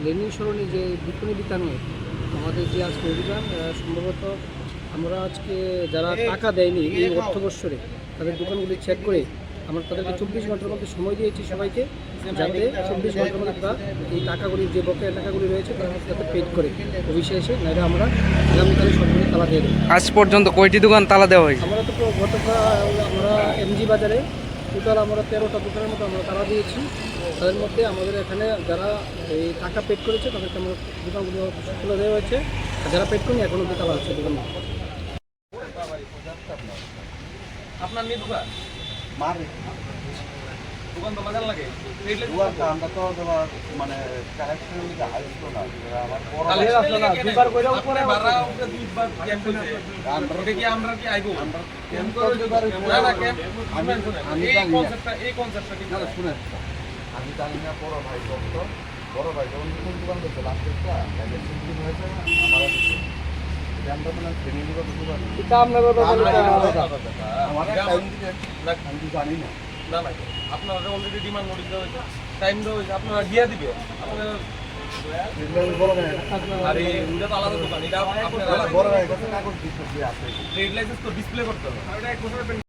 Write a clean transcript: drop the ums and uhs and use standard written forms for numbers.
Lenin সরণি যে বিপণী বিতানে আমাদের যে আজকে অভিযান, সম্ভবত আমরা আজকে যারা টাকা দেয়নি এই অর্থবর্ষরে তাদের দোকানগুলি চেক করে আমরা তাদেরকে 24 ঘন্টার মধ্যে সময় দিয়েছি সবাইকে, যাতে 24 ঘন্টার মধ্যে তারা এই টাকাগুলি যে বকেয়া টাকাগুলি রয়েছে তারা যাতে পেড করে অফিসে এসে, নাহলে আমরা আগামীকালে সবগুলি তালা দিয়ে দেবো। আজ পর্যন্ত কয়টি দোকান তালা দেওয়া হয়েছে? আমরা তো গতকাল আমরা এমজি বাজারে টোটাল আমরা 13টা দোকানের মতো আমরা তালা দিয়েছি। তাদের মধ্যে আমাদের এখানে যারা এই টাকা পেড করেছে তাদেরকে আমরা দোকানগুলো খুলে দেওয়া হয়েছে, আর যারা পেড করেনি এখনও অব্দি তালা আছে দোকান। আপনার নিয়ে দোকান মারে দোকান তো বাজার লাগে আমরা তো মানে কারেকশন দিতে হাইতো না আমার বড় আসলো না দুইবার কইরাও পরে বারা ওকে দুইবার ক্যাম্প করতে আমরা কি আইবো আমরা ক্যাম্প করে দুইবার না না ক্যাম্প আমি এই কনসেপ্টটা কি না শুনেন আমি জানি না বড় ভাই যখন দোকান করতে লাস্টটা তাহলে সিদ্ধি হয়েছে আমার আমরা মানে ফ্যামিলি কত দোকান এটা আপনারা আমার টাইম দিতে না আমি জানি না না না আপনারা অলরেডি ডিমান্ড নোটিস দেওয়া হয়েছে, টাইম দেওয়া হয়েছে, আপনারা দিয়ে দিবে আপনারা আরে এটা তো আলাদা দোকান, এটা আপনারা বড় ভাই কাছে কাগজ দিতে আছে, ট্রেড লাইসেন্স তো ডিসপ্লে করতে হবে।